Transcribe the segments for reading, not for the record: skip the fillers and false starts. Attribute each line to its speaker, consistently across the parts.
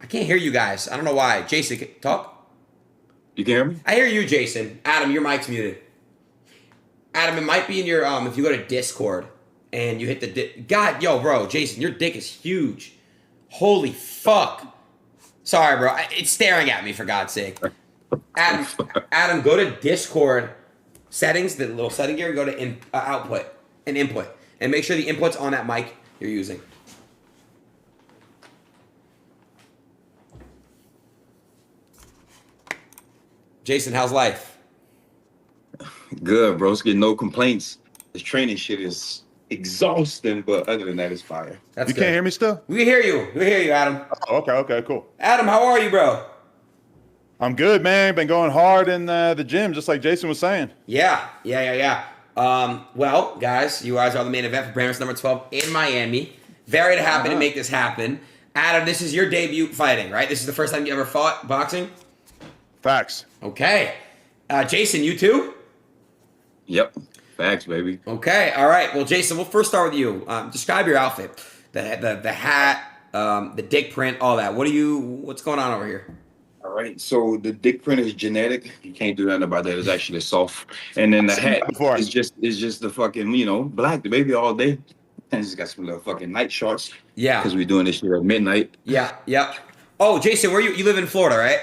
Speaker 1: can't hear you guys. I don't know why. Jason, talk.
Speaker 2: You can hear me?
Speaker 1: I hear you, Jason. Adam, your mic's muted. Adam, it might be in your if you go to Discord and you hit the God, yo, bro, Jason, your dick is huge. Holy fuck. Sorry, bro. It's staring at me for God's sake. Adam, Adam, go to Discord settings, the little setting gear, go to output and input, and make sure the input's on that mic you're using. Jason, how's life?
Speaker 2: Good, bro. It's getting no complaints. This training shit is exhausting, but other than that, it's fire.
Speaker 1: That's
Speaker 3: You
Speaker 1: good.
Speaker 3: can't hear me still?
Speaker 1: We hear you. We hear you, Adam.
Speaker 3: Oh, okay, cool.
Speaker 1: Adam, how are you, bro?
Speaker 3: I'm good, man. Been going hard in the gym, just like Jason was saying.
Speaker 1: Yeah. Well, guys, you guys are the main event for BrandRisk number 12 in Miami. Very happy to make this happen. Adam, this is your debut fighting, right? This is the first time you ever fought boxing?
Speaker 3: Facts.
Speaker 1: Okay. Jason, you too?
Speaker 2: Yep. Facts, baby.
Speaker 1: Okay. All right. Well, Jason, we'll first start with you. Describe your outfit. The hat, the dick print, all that. What's going on over here?
Speaker 2: All right. So the dick print is genetic. You can't do nothing about that. It's actually soft. And then the hat is just the fucking, black, the baby all day. And just got some little fucking night shorts.
Speaker 1: Yeah.
Speaker 2: Because we're doing this shit at midnight.
Speaker 1: Yeah. Yep. Oh, Jason, where you live in Florida, right?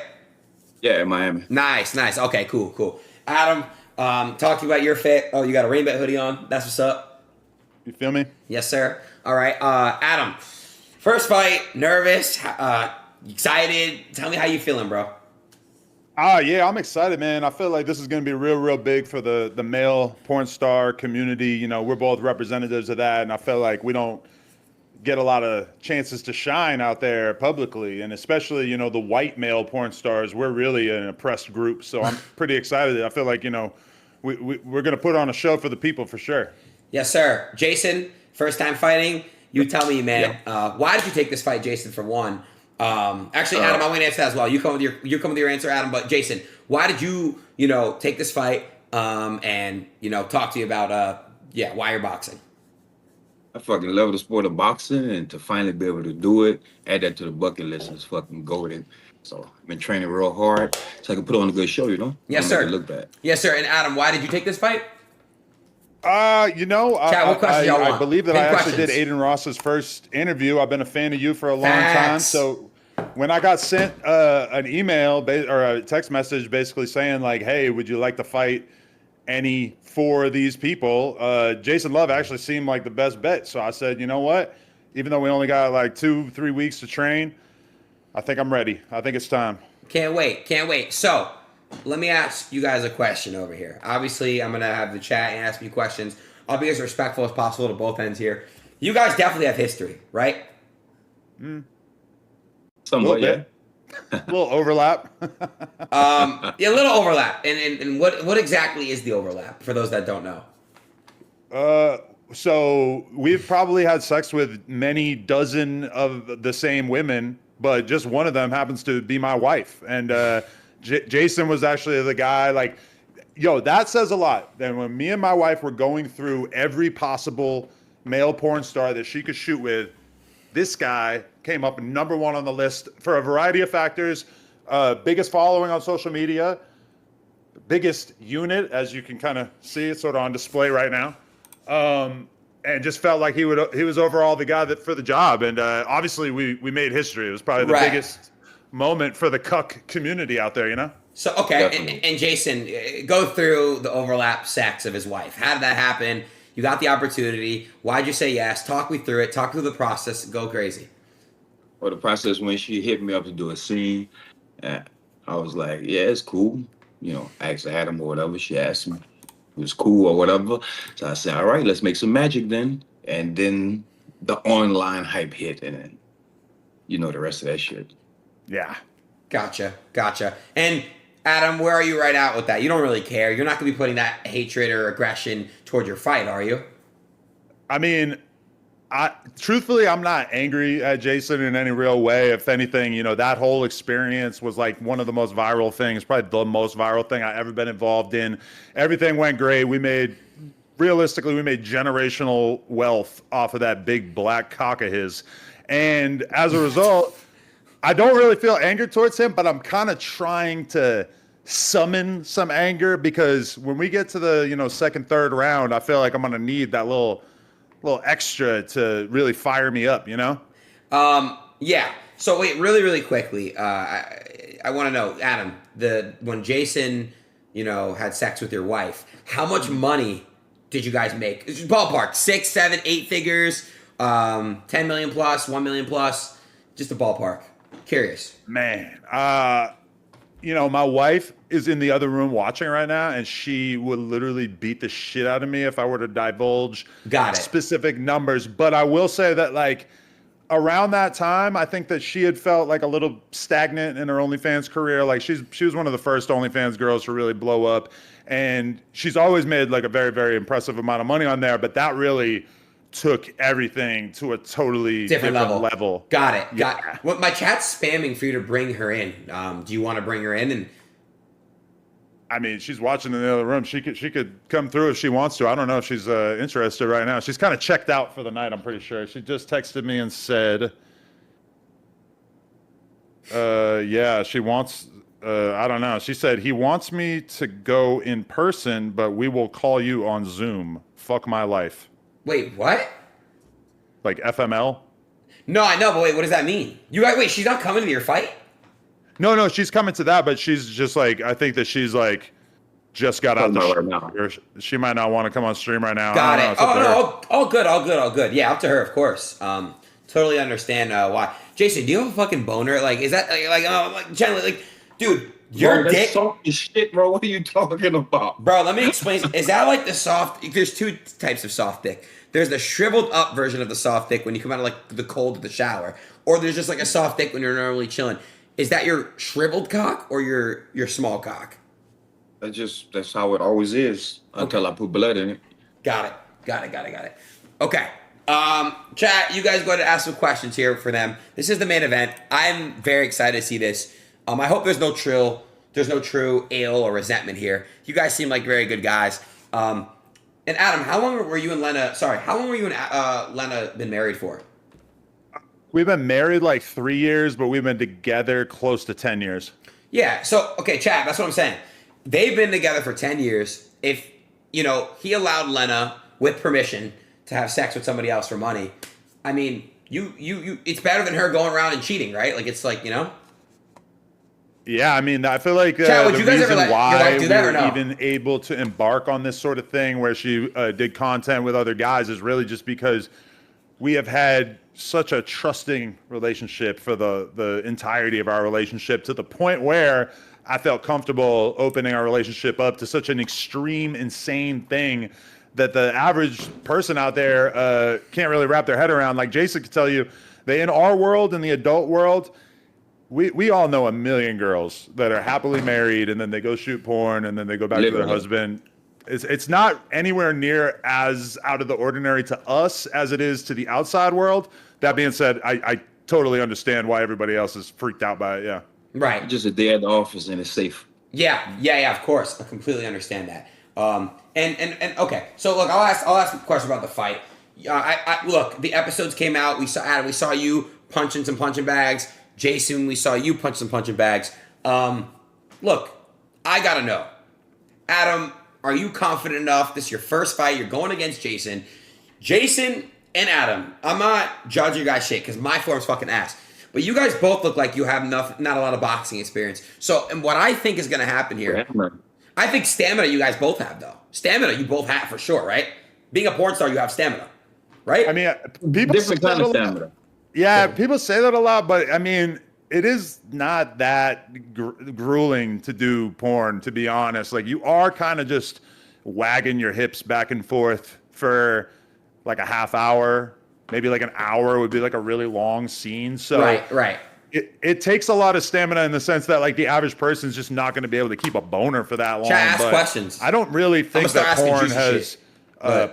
Speaker 2: Yeah, in Miami.
Speaker 1: Nice. Okay, cool. Adam, talk to you about your fit. Oh, you got a rainbow hoodie on. That's what's up.
Speaker 3: You feel me?
Speaker 1: Yes, sir. All right. Adam, first fight, nervous, excited. Tell me how you feeling, bro.
Speaker 3: Yeah, I'm excited, man. I feel like this is going to be real big for the male porn star community. We're both representatives of that, and I feel like we don't get a lot of chances to shine out there publicly, and especially, the white male porn stars. We're really an oppressed group, so I'm pretty excited. I feel like, we're going to put on a show for the people for sure.
Speaker 1: Yes, sir. Jason, first time fighting. You tell me, man. Why did you take this fight, Jason? For one, actually, Adam, I want to answer that as well. You come with your answer, Adam. But Jason, why did you take this fight? And talk to you about why you're boxing.
Speaker 2: I fucking love the sport of boxing, and to finally be able to do it, add that to the bucket list is fucking golden. So I've been training real hard so I can put on a good show,
Speaker 1: Yes, sir.
Speaker 2: Look bad.
Speaker 1: Yes, sir. And Adam, why did you take this fight?
Speaker 3: Chat,
Speaker 1: what questions y'all want?
Speaker 3: I believe that
Speaker 1: Pin
Speaker 3: I actually
Speaker 1: questions.
Speaker 3: did Adin Ross's first interview. I've been a fan of you for a long
Speaker 1: Facts.
Speaker 3: time. So when I got sent an email or a text message basically saying like, hey, would you like to fight any four of these people? Jason Love actually seemed like the best bet. So I said, you know what? Even though we only got like 2-3 weeks to train, I think I'm ready. I think it's time.
Speaker 1: Can't wait. So let me ask you guys a question over here. Obviously, I'm going to have the chat and ask you questions. I'll be as respectful as possible to both ends here. You guys definitely have history, right?
Speaker 2: Somewhat, yeah.
Speaker 3: A little overlap.
Speaker 1: A little overlap. And what exactly is the overlap for those that don't know?
Speaker 3: So we've probably had sex with many dozen of the same women, but just one of them happens to be my wife. And Jason was actually the guy, like, that says a lot. Then when me and my wife were going through every possible male porn star that she could shoot with, this guy came up number one on the list for a variety of factors. Biggest following on social media, biggest unit, as you can kind of see, it's sort of on display right now. And just felt like he was overall the guy for the job. And obviously we made history. It was probably the biggest moment for the cuck community out there,
Speaker 1: So, okay, and Jason, go through the overlap sex of his wife. How did that happen? You got the opportunity. Why'd you say yes? Talk me through it. Talk through the process. Go crazy.
Speaker 2: Well, the process when she hit me up to do a scene, I was like, yeah, it's cool. I asked Adam or whatever. She asked me. It was cool or whatever. So I said, all right, let's make some magic then. And then the online hype hit, and then the rest of that shit.
Speaker 3: Yeah.
Speaker 1: Gotcha. And Adam, where are you right out with that? You don't really care. You're not going to be putting that hatred or aggression toward your fight, are you?
Speaker 3: I mean, truthfully, I'm not angry at Jason in any real way. If anything, that whole experience was like one of the most viral things, probably the most viral thing I've ever been involved in. Everything went great. We made generational wealth off of that big black cock of his. And as a result, I don't really feel anger towards him, but I'm kind of trying to summon some anger because when we get to the second, third round, I feel like I'm gonna need that little extra to really fire me up.
Speaker 1: Yeah. So wait, really, really quickly, I want to know, Adam, when Jason, had sex with your wife, how much money did you guys make? Ballpark, 6, 7, 8 figures, 10 million plus, 1 million plus, just a ballpark. Curious.
Speaker 3: Man, my wife is in the other room watching right now, and she would literally beat the shit out of me if I were to divulge specific numbers. But I will say that, like, around that time, I think that she had felt like a little stagnant in her OnlyFans career. Like, she was one of the first OnlyFans girls to really blow up, and she's always made like a very, very impressive amount of money on there. But that really took everything to a totally different level.
Speaker 1: Got it.
Speaker 3: Yeah.
Speaker 1: Got it. Well, my chat's spamming for you to bring her in. Do you want to bring her in? And
Speaker 3: I mean, she's watching in the other room. She could come through if she wants to. I don't know if she's interested right now. She's kind of checked out for the night, I'm pretty sure. She just texted me and said, yeah, she wants, I don't know. She said, he wants me to go in person, but we will call you on Zoom. Fuck my life.
Speaker 1: Wait, what?
Speaker 3: Like FML?
Speaker 1: No, I know, but wait, what does that mean? Wait, she's not coming to your fight?
Speaker 3: No, she's coming to that, but she's just like, I think that she's like, just got out the stream. She might not want to come on stream right now.
Speaker 1: Got it. Oh, no, all good. Yeah, up to her, of course. Totally understand why. Jason, do you have a fucking boner? Like, is that like generally, like, dude, your dick.
Speaker 2: Soft as shit, bro. What are you talking about?
Speaker 1: Bro, let me explain. Is that like the soft? There's 2 types of soft dick. There's the shriveled up version of the soft dick when you come out of like the cold of the shower, or there's just like a soft dick when you're normally chilling. Is that your shriveled cock or your small cock?
Speaker 2: That's how it always is until I put blood in it.
Speaker 1: Got it. Okay. Chat, you guys go ahead and ask some questions here for them. This is the main event. I'm very excited to see this. I hope there's no true ill or resentment here. You guys seem like very good guys. And Adam, how long were you and Lena been married for?
Speaker 3: We've been married like 3 years, but we've been together close to 10 years.
Speaker 1: Yeah. So, okay, chat, that's what I'm saying. They've been together for 10 years. If, he allowed Lena, with permission, to have sex with somebody else for money, I mean, you it's better than her going around and cheating, right? Like, it's like,
Speaker 3: Yeah, I mean, I feel like
Speaker 1: Chat,
Speaker 3: the reason why we were even able to embark on this sort of thing where she did content with other guys is really just because we have had such a trusting relationship for the entirety of our relationship, to the point where I felt comfortable opening our relationship up to such an extreme, insane thing that the average person out there can't really wrap their head around. Like Jason could tell you, that in our world, in the adult world, we all know a million girls that are happily married and then they go shoot porn and then they go back to their husband. It's not anywhere near as out of the ordinary to us as it is to the outside world. That being said, I totally understand why everybody else is freaked out by it. Yeah.
Speaker 1: Right.
Speaker 2: Just a day at the office and it's safe.
Speaker 1: Yeah, of course. I completely understand that. And okay. So look, I'll ask a question about the fight. Look, the episodes came out. We saw Adam, we saw you punching some punching bags. Jason, we saw you punch some punching bags. Look, I gotta know. Adam, are you confident enough? This is your first fight. You're going against Jason. Jason and Adam, I'm not judging you guys shit because my form's fucking ass. But you guys both look like you have not a lot of boxing experience. So, and what I think is going to happen here, I think stamina you guys both have, though. Stamina you both have for sure, right? Being a porn star, you have stamina, right?
Speaker 3: I mean, people
Speaker 2: different kind of stamina.
Speaker 3: Yeah, people say that a lot, but I mean, it is not that grueling to do porn, to be honest. Like, you are kind of just wagging your hips back and forth for like a half hour. Maybe like an hour would be like a really long scene. So
Speaker 1: right.
Speaker 3: It takes a lot of stamina in the sense that like the average person's just not going to be able to keep a boner for that long.
Speaker 1: Ask questions.
Speaker 3: I don't really think that porn has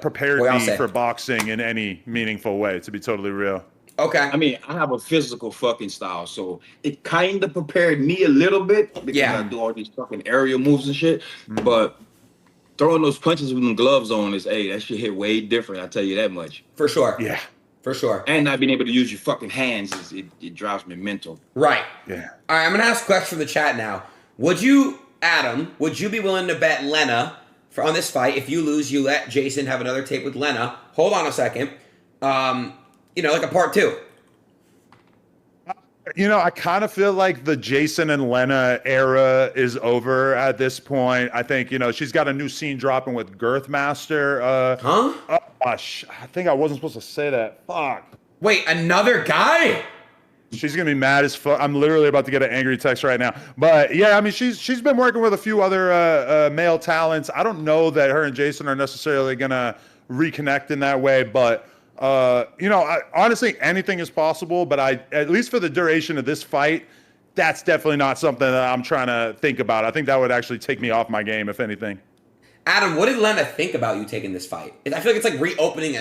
Speaker 3: prepared me for boxing in any meaningful way, to be totally real.
Speaker 1: Okay.
Speaker 2: I mean, I have a physical fucking style, so it kind of prepared me a little bit because I do all these fucking aerial moves and shit. Mm-hmm. But throwing those punches with them gloves on that shit hit way different. I tell you that much.
Speaker 1: For sure.
Speaker 3: Yeah.
Speaker 1: For sure.
Speaker 2: And not being able to use your fucking hands it drives me mental.
Speaker 1: Right.
Speaker 3: Yeah.
Speaker 1: All right, I'm gonna ask a question from the chat now. Adam, would you be willing to bet Lena on this fight? If you lose, you let Jason have another tape with Lena. Hold on a second. Like a part 2.
Speaker 3: I kind of feel like the Jason and Lena era is over at this point. I think, she's got a new scene dropping with Girthmaster.
Speaker 1: Huh?
Speaker 3: Oh, gosh, I think I wasn't supposed to say that. Fuck.
Speaker 1: Wait, another guy?
Speaker 3: She's gonna be mad as fuck. I'm literally about to get an angry text right now. But yeah, I mean, she's been working with a few other male talents. I don't know that her and Jason are necessarily gonna reconnect in that way, but honestly, anything is possible. But at least for the duration of this fight, that's definitely not something that I'm trying to think about. I think that would actually take me off my game, if anything.
Speaker 1: Adam, what did Lena think about you taking this fight? I feel like it's like reopening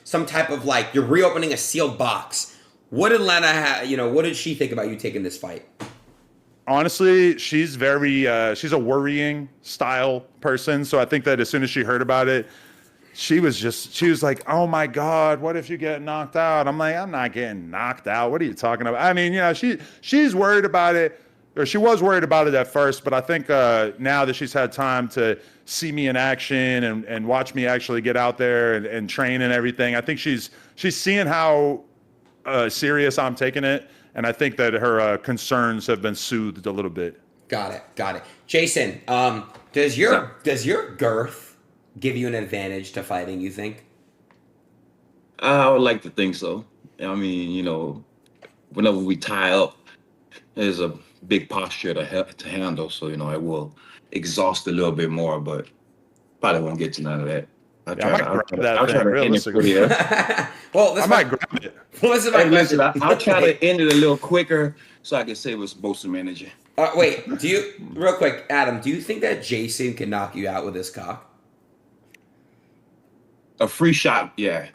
Speaker 1: some type of you're reopening a sealed box. What did Lena what did she think about you taking this fight?
Speaker 3: Honestly, she's she's a worrying style person. So I think that as soon as she heard about it, she was like, oh my God, what if you get knocked out? I'm like, I'm not getting knocked out. What are you talking about? I mean, she's worried about it, or she was worried about it at first, but I think now that she's had time to see me in action and watch me actually get out there and train and everything, I think she's seeing how serious I'm taking it, and I think that her concerns have been soothed a little bit.
Speaker 1: Got it. Jason, does your girth give you an advantage to fighting, you think?
Speaker 2: I would like to think so. I mean, whenever we tie up, there's a big posture to handle, so I will exhaust a little bit more, but probably won't get to none of that. I'll try to end it pretty.
Speaker 1: Well,
Speaker 3: I might grab it.
Speaker 1: Well, this is my question.
Speaker 2: I'll try to end it a little quicker so I can save us both some energy.
Speaker 1: Wait, real quick, Adam, do you think that Jason can knock you out with his cock?
Speaker 2: A free shot, yeah.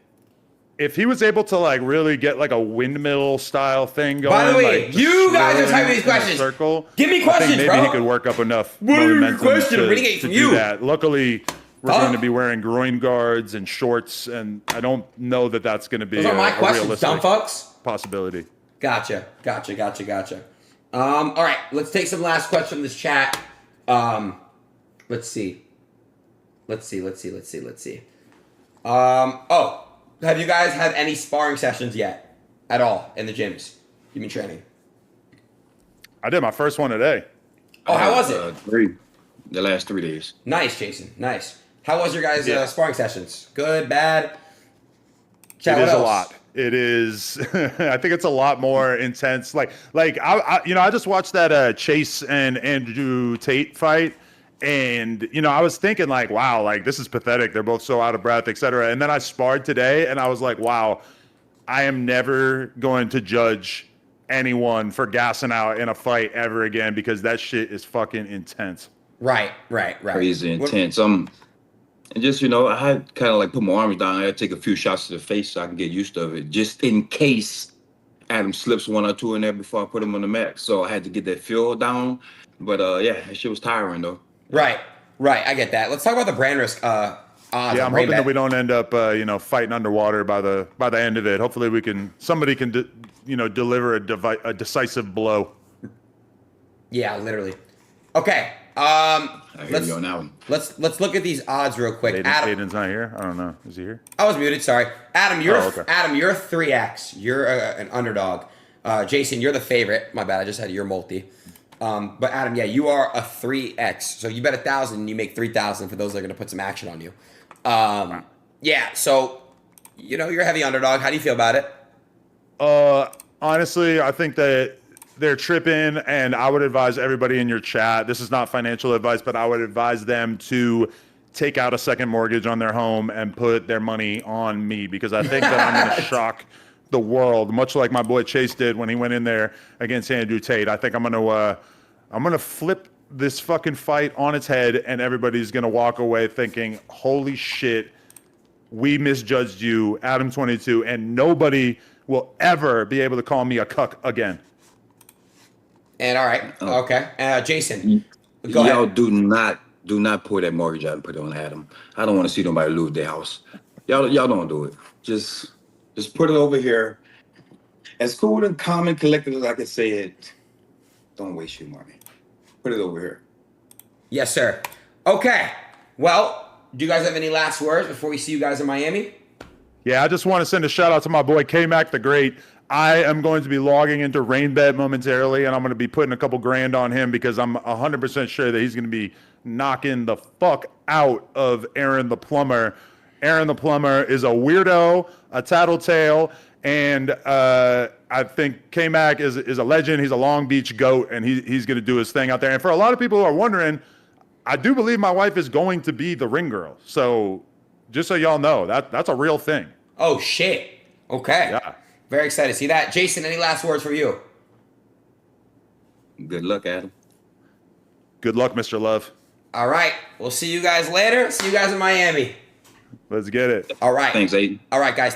Speaker 3: If he was able to really get a windmill style thing going.
Speaker 1: By the way, you guys are typing these questions.
Speaker 3: Circle,
Speaker 1: Give me questions,
Speaker 3: I think maybe he could work up enough momentum to do that. Luckily, we're going to be wearing groin guards and shorts, and I don't know that that's going to be
Speaker 1: Those are my questions, dumb fucks.
Speaker 3: Possibility.
Speaker 1: Gotcha. All right, let's take some last questions from this chat. Let's see. Have you guys had any sparring sessions yet? At all in the gyms? You've been training?
Speaker 3: I did my first one today.
Speaker 1: Oh, how was it?
Speaker 2: The last 3 days.
Speaker 1: Nice, Jason. Nice. How was your guys' sparring sessions? Good, bad?
Speaker 3: Chat, it is a lot. It is. I think it's a lot more intense. I just watched that Chase and Andrew Tate fight, and I was thinking wow, this is pathetic. They're both so out of breath, etc. And then I sparred today, and I was like, wow, I am never going to judge anyone for gassing out in a fight ever again, because that shit is fucking intense.
Speaker 1: Right.
Speaker 2: Crazy intense. And just, I had kind of put my arms down. I had to take a few shots to the face so I can get used to it, just in case Adam slips one or two in there before I put him on the mat. So I had to get that feel down. But that shit was tiring though.
Speaker 1: Right. I get that. Let's talk about the BrandRisk odds.
Speaker 3: Yeah, I'm hoping that we don't end up, fighting underwater by the end of it. Hopefully somebody can deliver a decisive blow.
Speaker 1: Yeah, literally. Okay. Let's look at these odds real quick.
Speaker 3: Adin's not here. I don't know. Is he here?
Speaker 1: I was muted. Sorry, Adam. You're
Speaker 3: okay.
Speaker 1: Adam. You're a 3x. You're an underdog. Jason, you're the favorite. My bad. I just had your multi. But Adam, you are a 3x. So you bet 1,000, you make 3,000 for those that are going to put some action on you. Yeah. So you're a heavy underdog. How do you feel about it?
Speaker 3: Honestly, I think that they're tripping, and I would advise everybody in your chat, this is not financial advice, but I would advise them to take out a second mortgage on their home and put their money on me, because I think that I'm going to shock the world, much like my boy Chase did when he went in there against Andrew Tate. I think I'm going to flip this fucking fight on its head, and everybody's going to walk away thinking, holy shit, we misjudged you, Adam22, and nobody will ever be able to call me a cuck again.
Speaker 1: And all right, okay, Jason, go ahead.
Speaker 2: Y'all do not pour that mortgage out and put it on Adam. I don't want to see nobody lose their house. Y'all don't do it. Just Just put it over here. As cool and calm and collected as I can say it, don't waste your money. Put it over here.
Speaker 1: Yes, sir. Okay. Well, do you guys have any last words before we see you guys in Miami?
Speaker 3: Yeah, I just want to send a shout out to my boy K-Mac the Great. I am going to be logging into RainBet momentarily, and I'm going to be putting a couple grand on him because I'm 100% sure that he's going to be knocking the fuck out of Aaron the Plumber. Aaron the Plumber is a weirdo, a tattletale, and I think K-Mac is a legend. He's a Long Beach goat, and he's going to do his thing out there. And for a lot of people who are wondering, I do believe my wife is going to be the ring girl. So just so y'all know, that's a real thing.
Speaker 1: Oh, shit. Okay.
Speaker 3: Yeah.
Speaker 1: Very excited to see that. Jason, any last words from you?
Speaker 2: Good luck, Adam.
Speaker 3: Good luck, Mr. Love.
Speaker 1: All right. We'll see you guys later. See you guys in Miami.
Speaker 3: Let's get it.
Speaker 1: All right.
Speaker 2: Thanks, Aiden.
Speaker 1: All right, guys.